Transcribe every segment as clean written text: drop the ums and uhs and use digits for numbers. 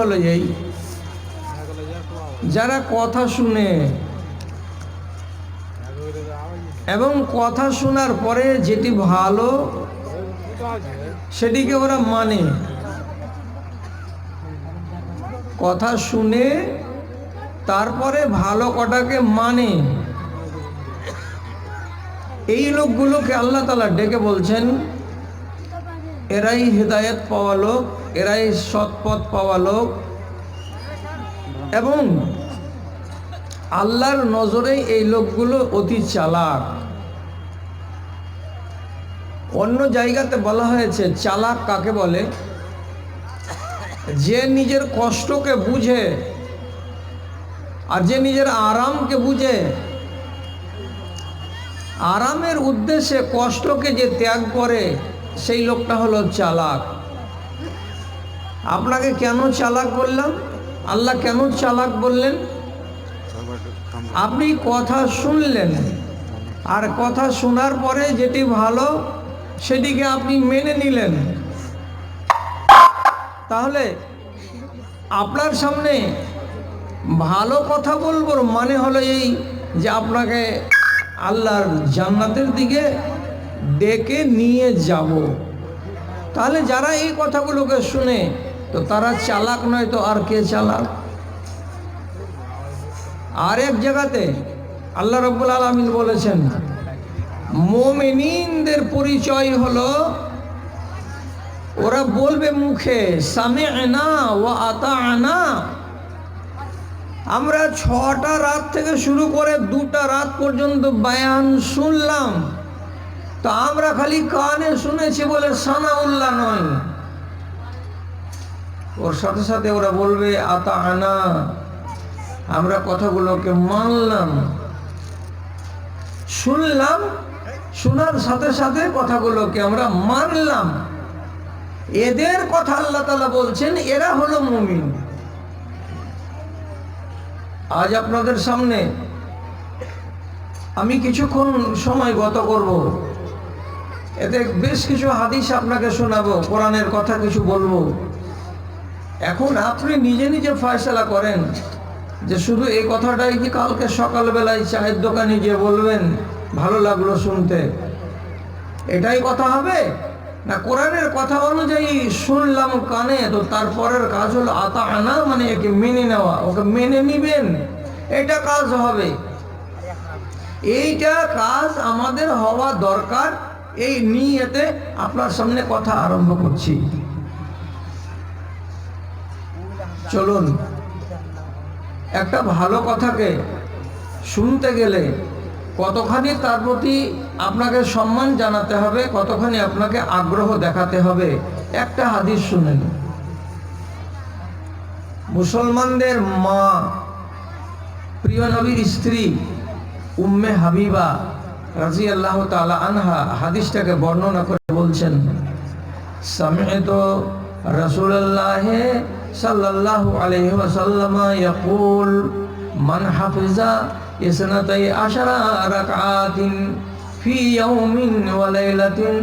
হলো এই যারা কথা শুনে এবং কথা শোনার পরে যেটি ভালো সেটিকে ওরা মানে, কথা শুনে তারপরে ভালো কটাকে মানে, এই লোকগুলোকে আল্লাহ তাআলা ডেকে বলছেন এরাই হেদায়েত পাওয়া লোক, এরাই সৎপথ পাওয়া লোক এবং আল্লাহর নজরে এই লোকগুলো অতি চালাক। অন্য জায়গাতে বলা হয়েছে চালাক কাকে বলে, যে নিজের কষ্টকে বুঝে আর যে নিজের আরামকে বুঝে, আরামের উদ্দেশ্যে কষ্টকে যে ত্যাগ করে সেই লোকটা হলো চালাক। আপনাকে কেন চালাক বললাম, আল্লাহ কেন চালাক বললেন? আপনি কথা শুনলেন আর কথা শোনার পরে যেটি ভালো সেটিকে আপনি মেনে নিলেন, তাহলে আপনার সামনে ভালো কথা বলবো মানে হলো এই যে আপনাকে আল্লাহর জান্নাতের দিকে ডেকে নিয়ে যাব। তাহলে যারা এই কথাগুলোকে শুনে তো তারা চালাক নয় তো আর কে চালাক? আর এক জায়গাতে আল্লাহ রাব্বুল আলামিন বলেছেন মুমিনদের পরিচয় হলো ওরা বলবে মুখে সামি'না ওয়া আতা'না, আমরা 6টা রাত থেকে শুরু করে 2টা রাত পর্যন্ত বয়ান শুনলাম, তো আমরা খালি কানে শুনেছি বলে সানাউল্লাহ নয়, ওর সাথে সাথে ওরা বলবে আতা'না, আমরা কথাগুলোকে মানলাম, শুনলাম, শোনার সাথে সাথে কথাগুলোকে আমরা মানলাম। এদের কথা আল্লাহ তাআলা বলছেন এরা হলো মুমিন। আজ আপনাদের সামনে আমি কিছুক্ষণ সময় গত করব, এতে বেশ কিছু হাদিস আপনাকে শোনাবো, কোরআনের কথা কিছু বলবো। এখন আপনি নিজে নিজে ফয়সালা করেন যে শুধু এই কথাটাই কি কালকে সকালবেলায় চায়ের দোকানে গিয়ে বলবেন ভালো লাগলো শুনতে, এটাই কথা হবে, না কোরআনের কথা অনুযায়ী শুনলাম কানে, তো তারপরের কাজ হলো আতা'না, মানে একে মেনে নেওয়া, ওকে মেনে নিবেন, এটা কাজ হবে। এইটা কাজ আমাদের হওয়া দরকার। এই নিয়তে আপনার সামনে কথা আরম্ভ করছি। চলুন, একটা ভালো কথাকে শুনতে গেলে কতখানি তার প্রতি আপনাকে সম্মান জানাতে হবে, কতখানি আপনাকে আগ্রহ দেখাতে হবে। একটা হাদিস শুনেন। মুসলমানদের মা, প্রিয় নবীর স্ত্রী উম্মে হাবিবা রাদিয়াল্লাহু তাআলা আনহা হাদিসটাকে বর্ণনা করে বলছেন সামি'তু রাসূলুল্লাহ সাল্লাল্লাহু আলাইহি ওয়াসাল্লাম ইয়াকুল মান হাফিজা ইসনাতাই আশারা রাকাতিন ফি ইয়াউমিন ওয়া লাইলাতিন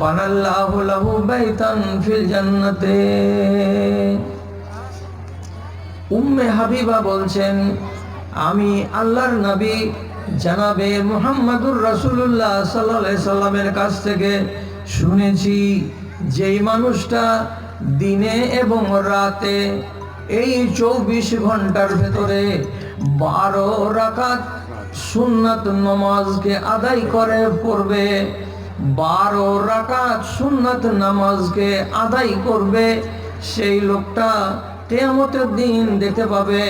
বানাল্লাহু লাহু বাইতান ফিল জান্নাতে। উম্মে হাবিবা বলছেন আমি আল্লাহর নবী জনাবে মুহাম্মদুর রাসূলুল্লাহ সাল্লাল্লাহু আলাইহি সাল্লামের কাছ থেকে শুনেছি যেই মানুষটা দিনে এবং রাতে এই 24 ঘন্টার ভেতরে 12 রাকাত সুন্নাত নামাজকে আদায় করে পড়বে, 12 রাকাত সুন্নাত নামাজকে আদায় করবে, সেই লোকটা কিয়ামতের দিন দেখতে পাবে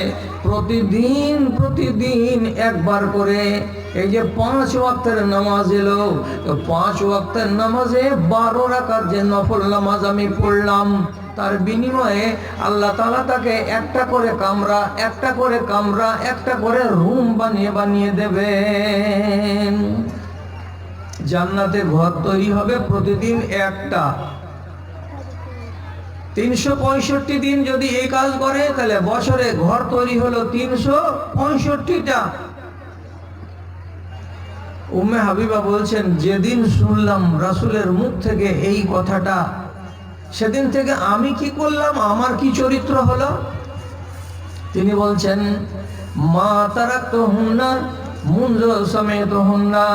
প্রতিদিন একবার করে এই যে 5 ওয়াক্তের নামাজ এলো, তো 5 ওয়াক্তের নামাজে 12 রাকাত যে নফল নামাজ আমি পড়লাম, তার বিনিময়ে আল্লাহ তাআলা তাকে একটা করে কামরা, একটা করে কামরা, একটা করে রুম বানিয়ে দেবেন। জান্নাতে ঘর তৈরি হবে প্রতিদিন একটা। 365 দিন যদি এই কাজ করে তাহলে বছরে ঘর তৈরি হলো 365টা। উম্মে হাবিবা বলছেন যেদিন শুনলাম রাসূলের মুখ থেকে এই কথাটা, সেদিন থেকে আমি কি করলাম, আমার কি চরিত্র হলো? তিনি বলছেন, মা তারাকতুহুন্না মুনযু সামি'তুহুন্না,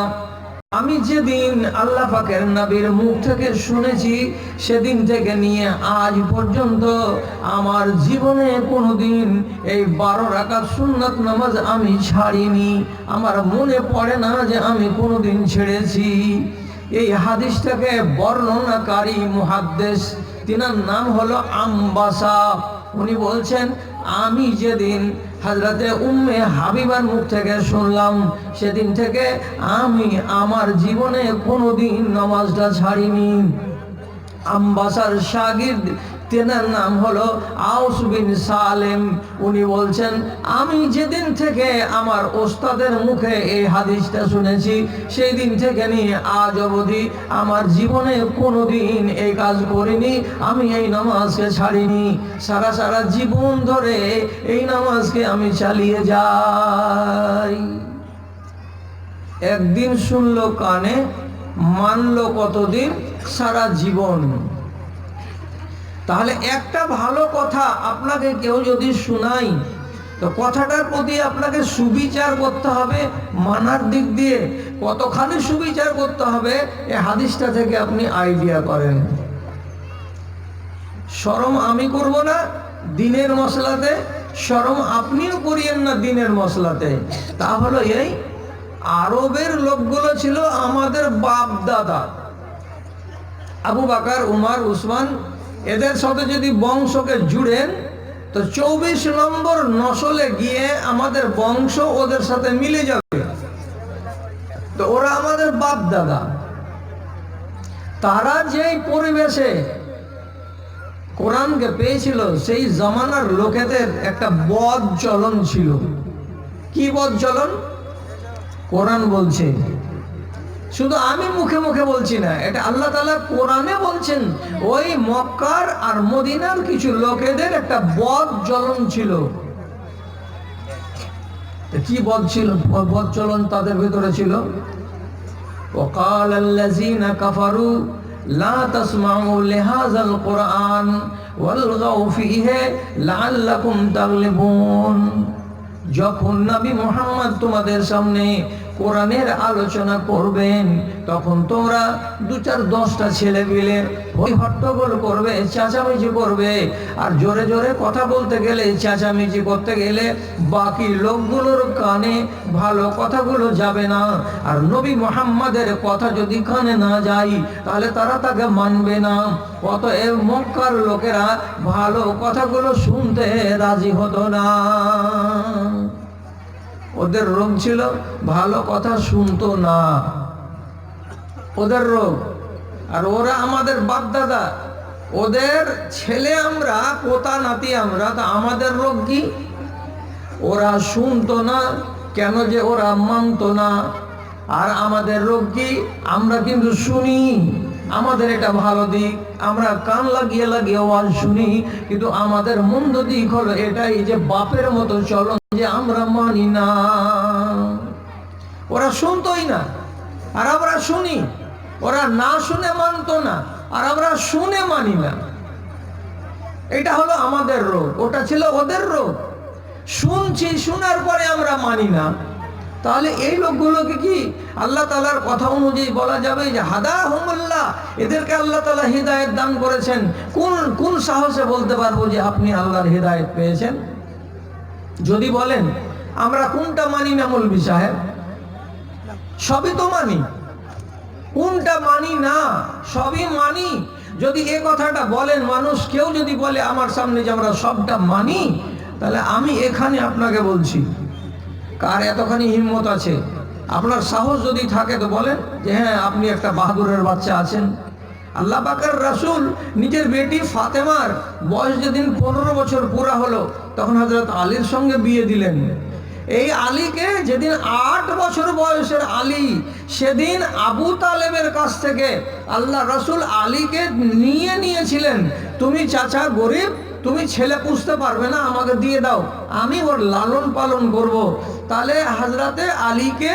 আমি যেদিন আল্লাহ পাকের নবীর মুখ থেকে শুনেছি সেদিন থেকে নিয়ে আজ পর্যন্ত আমার জীবনে কোনোদিন এই 12 রাকাত সুন্নাত নামাজ আমি ছাড়িনি। আমার মনে পড়ে না যে আমি কোনোদিন ছেড়েছি। এই হাদিসটাকে বর্ণনাকারী মুহাদ্দিস, তিনার নাম হলো আম্বাসা। উনি বলছেন, আমি যেদিন হযরতে উম্মে হাবিবার মুখ থেকে শুনলাম সেদিন থেকে আমি আমার জীবনে কোনোদিন নামাজটা ছাড়িনি। আম্বাসার শাগির্দ, তেনার নাম হলো আউস বিন সালেম। উনি বলছেন, আমি যেদিন থেকে আমার ওস্তাদের মুখে এই হাদিসটা শুনেছি সেই দিন থেকে নিয়ে আজ অবধি আমার জীবনে কোনোদিন এই কাজ করিনি, আমি এই নামাজকে ছাড়িনি। সারা জীবন ধরে এই নামাজকে আমি চালিয়ে যাই। একদিন শুনলো কানে, মানলো কতদিন? সারা জীবন। তাহলে একটা ভালো কথা আপনাকে কেউ যদি শোনায়, তো কথাটার প্রতি আপনাকে সুবিচার করতে হবে। মানার দিক দিয়ে কতখানি সুবিচার করতে হবে এই হাদিসটা থেকে আপনি আইডিয়া করেন। শরম আমি করব না দিনের মশলাতে, শরম আপনিও করিয়েন না দিনের মশলাতে। তা হলো এই, আরবের লোকগুলো ছিল আমাদের বাপ দাদা, আবু বকর, উমর, উসমান, এদের সাথে যদি বংশকে জুড়েন তো 24 নম্বর নসলে গিয়ে আমাদের বংশ ওদের সাথে মিলে যাবে। তো ওরা আমাদের বাপ দাদা। তারা যেই পরিবেশে কোরআনকে পেয়েছিল সেই জামানার লোকেদের একটা বদ চলন ছিল। কি বদ চলন? কোরআন বলছে, শুধু আমি মুখে মুখে বলছি না, এটা আল্লাহ তাআলা কোরআনে বলছেন। ওই মক্কার আর মদিনার কিছু লোকেদের একটা বদ চলন ছিল। কি বদ ছিল? বদ চলন তাদের ভিতরে ছিল, ওয়াকালাল্লাযীনা কাফারু লা তাসমাউ লিহাযাল কুরআন ওয়ালগাউ ফীহি লাআল্লাকুম তাগলিবুন। যখন নবী মুহাম্মদ তোমাদের সামনে কোরআনের আলোচনা করবেন তখন তোমরা 2-4-10টা ছেলে মিলে হই হট্টগোল করবে, চেঁচামেচি করবে। আর জোরে জোরে কথা বলতে গেলে, চেঁচামেচি করতে গেলে বাকি লোকগুলোর কানে ভালো কথাগুলো যাবে না। আর নবী মুহাম্মাদের কথা যদি কানে না যায় তাহলে তারা তাকে মানবে না। অতএব মক্কার লোকেরা ভালো কথাগুলো শুনতে রাজি হতো না। ওদের রোগ ছিল ভালো কথা শুনতো না, ওদের রোগ। আর ওরা আমাদের বাপ দাদা, ওদের ছেলে আমরা, পোতা নাতি আমরা। তা আমাদের রোগ কি? ওরা শুনতো না, কেন যে ওরা মানতো না। আর আমাদের রোগ কি? আমরা কিন্তু শুনি, আমাদের এটা ভালো দিক, আমরা কান লাগিয়ে লাগিয়ে আওয়াজ শুনি। কিন্তু আমাদের মন্দ দিক হলো এটাই যে বাপের মতো চলন যে আমরা মানি না। ওরা শুনতোই না আর আমরা শুনি, ওরা না শুনে মানতো না আর আমরা শুনে মানি না। এটা হলো আমাদের রোগ, ওটা ছিল ওদের রোগ। শুনছি, শোনার পরে আমরা মানি না। তাহলে এই লোকগুলোকে কি আল্লাহ তাআলার কথা অনুযায়ী বলা যাবে যে হাদাহুমুল্লাহ, এদেরকে আল্লাহ তাআলা হিদায়াত দান করেছেন? কোন সাহসে বলতে পারবো যে আপনি আল্লাহর হিদায়াত পেয়েছেন? যদি বলেন আমরা কোনটা মানি না মৌলভী সাহেব? সবই তো মানি। কোনটা মানি না? সবই মানি। যদি এ কথাটা বলেন মানুষ, কেউ যদি বলে আমার সামনে যে আমরা সবটা মানি, তাহলে আমি এখানে আপনাকে বলছি, কার এতখানি হিম্মত আছে? আপনার সাহস যদি থাকে তো বলেন যে হ্যাঁ আপনি একটা বাহাদুরের বাচ্চা আছেন। আল্লাহ পাকের রাসূল নিজের বেটি ফাতেমার বয়স যেদিন 15 বছর পুরা হলো তখন হযরত আলীর সঙ্গে বিয়ে দিলেন। এই আলীকে যেদিন 8 বছর বয়সের আলী, সেদিন আবু তালেবের কাছ থেকে আল্লাহ রাসূল আলীকে নিয়েছিলেন। তুমি চাচা গরিব, তুমি ছেলে পুষতে পারবে না, আমাকে দিয়ে দাও, আমি ওর লালন পালন করব। তাহলে হযরতে আলীকে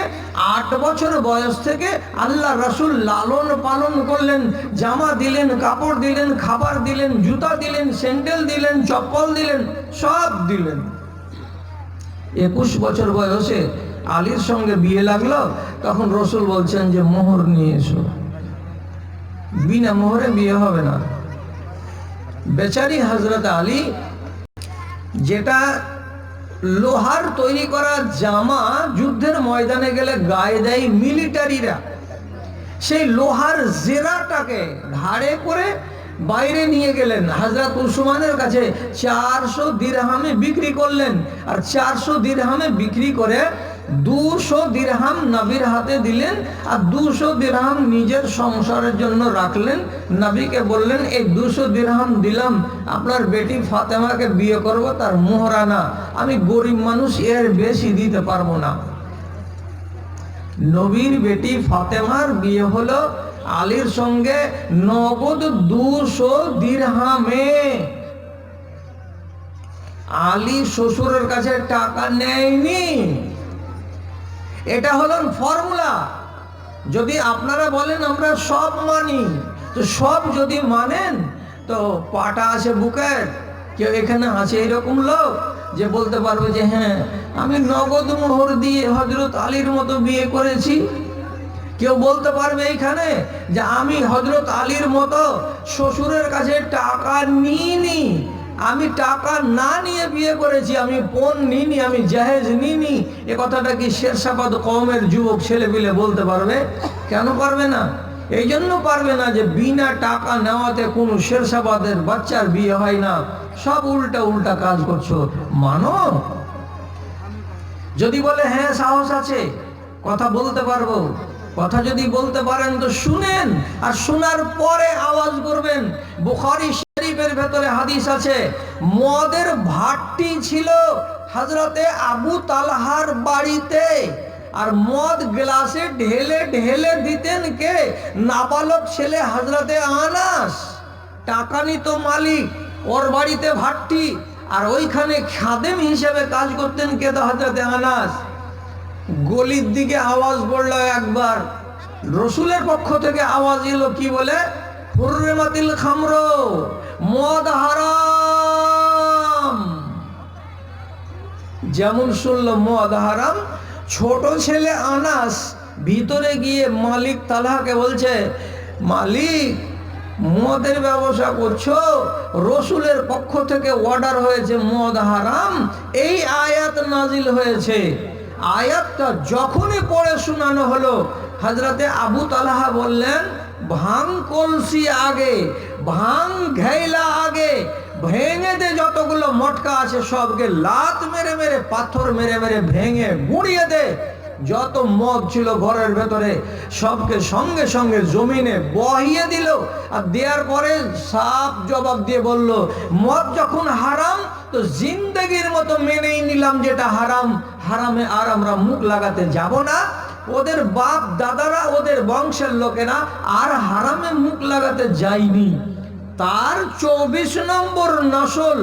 8 বছর বয়স থেকে আল্লাহ রাসূল লালন পালন করলেন, জামা দিলেন, কাপড় দিলেন, খাবার দিলেন, জুতা দিলেন, স্যান্ডেল দিলেন, চপ্পল দিলেন, সব দিলেন। 21 বছর বয়সে আলীর সঙ্গে বিয়ে লাগলো। তখন রসুল বলছেন যে মোহর নিয়ে এসো, বিনা মোহরে বিয়ে হবে না। বেচারি হযরত আলী, যেটা লোহার তৈরি করা জামা যুদ্ধের ময়দানে গেলে গায়ে দেয় মিলিটারিরা, সেই লোহার জেরাটাকে ঘাড়ে করে বাইরে নিয়ে গেলেন, হযরত উসমানের কাছে 400 দিরহামে বিক্রি করলেন। আর 400 দিরহামে বিক্রি করে 200 দিরহাম নবীর হাতে দিলেন, আর 200 দিরহাম নিজের সংসারের জন্য রাখলেন। নবীকে বললেন, এই 200 দিরহাম দিলাম, আপনার বেটি ফাতেমাকে বিয়ে করব, তার মোহরানা, আমি গরিব মানুষ, এর বেশি দিতে পারবো না। নবীর বেটি ফাতেমার বিয়ে হলো আলীর সঙ্গে নগদ 200 দিরহামে। আলী শ্বশুরের কাছে টাকা নেয়নি। এটা হলো ফর্মুলা। যদি আপনারা বলেন আমরা সব মানি, তো সব যদি মানেন তো পাটা আছে বুকের? কেউ এখানে আছে এরকম লোক যে বলতে পারবে যে হ্যাঁ আমি নগদ মোহর দিয়ে হযরত আলীর মতো বিয়ে করেছি? কেউ বলতে পারবে এইখানে যে আমি হযরত আলীর মতো শ্বশুরের কাছে টাকা নিইনি, আমি টাকা না নিয়ে বিয়ে করেছি, আমি পণ নিইনি, আমি জাহেজ নিইনি? এ কথাটা কি শেরশাবাদ কওমের যুবক ছেলেপিলে বলতে পারবে? কেন পারবে না? এই জন্য পারবে না যে বিনা টাকা নেওয়াতে কোনো শেরশাবাদের বাচ্চার বিয়ে হয় না। সব উল্টা উল্টা কাজ করছো, মানো। যদি বলে হ্যাঁ সাহস আছে, কথা বলতে পারবো, কথা যদি বলতে পারেন তো শুনেন, আর শোনার পরে আওয়াজ করবেন। বুখারী শরীফের ভেতরে হাদিস আছে, মদের ভাট্টি ছিল হযরতে আবু তালহার বাড়িতে, আর মদ গ্লাসে ঢেলে ঢেলে দিতেন কে? নাবালক ছেলে হযরতে আনাস। টাকা নিত মালিক, ওর বাড়িতে ভাট্টি, আর ওইখানে খাদেম হিসেবে কাজ করতেন কে? তো হযরতে আনাস। গলির দিকে আওয়াজ পড়লো একবার, রসুলের পক্ষ থেকে আওয়াজ এলো, কি বলে? হুররিমাতিল খামর, মদ হারাম। যেমন শুনলো মদ হারাম, ছোট ছেলে আনাস ভিতরে গিয়ে মালিক তালহাকে বলছে, মালিক মদের ব্যবসা করছো, রসুলের পক্ষ থেকে অর্ডার হয়েছে মদ হারাম, এই আয়াত নাজিল হয়েছে। আয়াতটা যখনই পড়ে শোনানো হলো, হযরতে আবু তালহা বললেন, ভাং কলসি আগে, ভাং ঘেইলা আগে, ভেঙে দে, যতগুলো মটকা আছে সবকে লাত মেরে মেরে, পাথর মেরে মেরে ভেঙে গুঁড়িয়ে দে। যত মদ ছিল ঘরের ভেতরে সবকে সঙ্গে সঙ্গে জমিনে বহিয়ে দিল। আর দেওয়ার পরে সাফ জবাব দিয়ে বলল, মদ যখন হারাম তো জিন্দগির মতো মেনেই নিলাম যেটা হারাম, হারামে আর আমরা মুখ লাগাতে যাব না। ওদের বাপ দাদারা, ওদের বংশের লোকেরা আর হারামে মুখ লাগাতে যায়নি। তার 24 নম্বর নসল।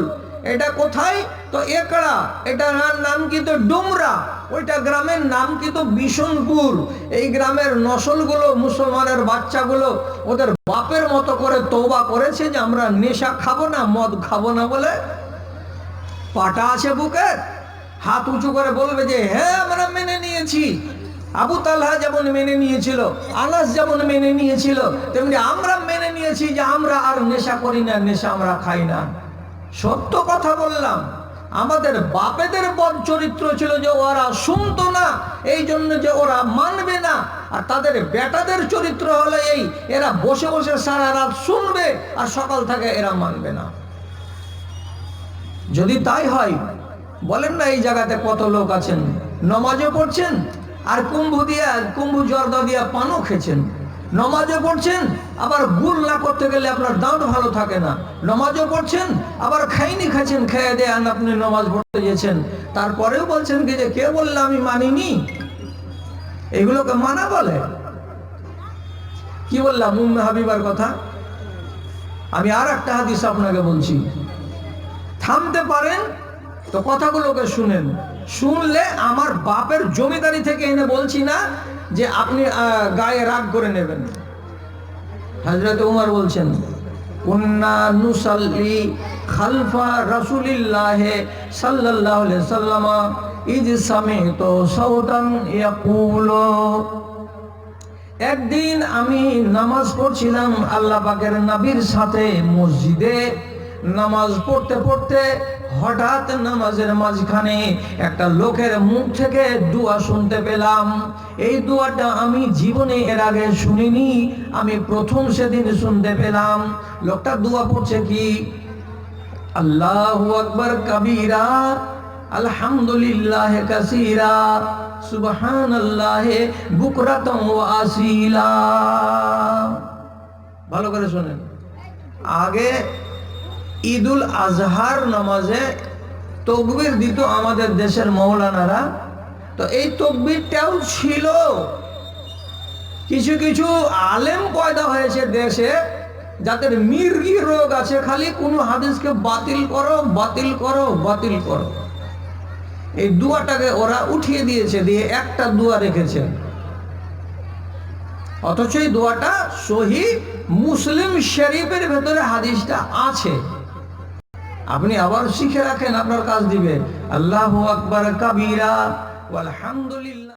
এটা কোথায়? তো একড়া, এটার নাম কিন্তু ডুমরা, ওইটা গ্রামের নাম কিন্তু বিশনপুর। এই গ্রামের নসলগুলো, মুসলমানের বাচ্চাগুলো ওদের বাপের মতো করে তওবা করেছে যে আমরা নেশা খাবো না, মদ খাবো না বলে। পাটা আছে বুকে, হাত উঁচু করে বলবে যে হ্যাঁ আমরা মেনে নিয়েছি। আবু তালহা যেমন মেনে নিয়েছিল, আনাস যেমন মেনে নিয়েছিল, তেমনি আমরা মেনে নিয়েছি যে আমরা আর নেশা করি না, নেশা আমরা খাই না। সত্য কথা বললাম। আমাদের বাপেদের বদ চরিত্র ছিল যে ওরা শুনতো না, এই জন্য যে ওরা মানবে না। আর তাদের বেটাদের চরিত্র হলো এই, এরা বসে বসে সারা রাত শুনবে আর সকাল থেকে এরা মানবে না। যদি তাই হয়, বলেন না এই জায়গাতে কত লোক আছেন নমাজও পড়ছেন আর কুম্ভু জর্দা দিয়া পানও খেছেন, নমাজও পড়ছেন, আবার গুল না করতে গেলে আপনার দাঁত ভালো থাকে না, নমাজও পড়ছেন, আবার খাইনি খাচ্ছেন, খেয়ে দেন আপনি নমাজ পড়তে গেছেন, তারপরেও বলছেন কি যে কে বললে আমি মানিনি। এগুলোকে মানা বলে? কি বললাম উম্মে হাবিবার কথা। আমি আর একটা হাদিস আপনাকে বলছি, থামতে পারেন তো কথাগুলোকে শুনেন। শুনলে আমার বাপের জমিদারি থেকে এনে বলছি না যে আপনি গায়ে রাগ করে নেবেন। হযরত উমর বলছেন, কুন্না নুসাল্লি খালফা রাসূলিল্লাহ সাল্লাল্লাহু আলাইহি ওয়াসাল্লাম ইয সামি'তু সাউতান ইয়াকুলু। একদিন আমি নামাজ পড়ছিলাম আল্লাহ পাকের নবীর সাথে মসজিদে। নামাজ পড়তে পড়তে হঠাৎ নামাজের মাঝখানে একটা লোকের মুখ থেকে দোয়া শুনতে পেলাম। এই দোয়াটা আমি জীবনে এর আগে শুনিনি, আমি প্রথম সেদিন শুনতে পেলাম। লোকটা দোয়া পড়ছে কি, আল্লাহু আকবার কাবীরা, আলহামদুলিল্লাহ কাসীরা, সুবহানাল্লাহ বুকরাতাম ওয়া আসীলা। ভালো করে শুনেন। আগে ঈদুল আজহার নামাজে তাকবীর দিত আমাদের দেশের মাওলানারা, তো এই তাকবীরটাও ছিল। কিছু কিছু আলেম পয়দা হয়েছে দেশে যাদের মির্গি রোগ আছে, খালি কোনো হাদিসকে বাতিল করো বাতিল করো বাতিল করো। এই দোয়াটাকে ওরা উঠিয়ে দিয়েছে, দিয়ে একটা দোয়া রেখেছে, অথচ এই দোয়াটা সহিহ মুসলিম শরীফের ভেতরে হাদিসটা আছে। আপনি আবার শিখে রাখেন, আপনার কাজ দিবে। আল্লাহু আকবার কাবীরা ওয়ালহামদুলিল্লাহ।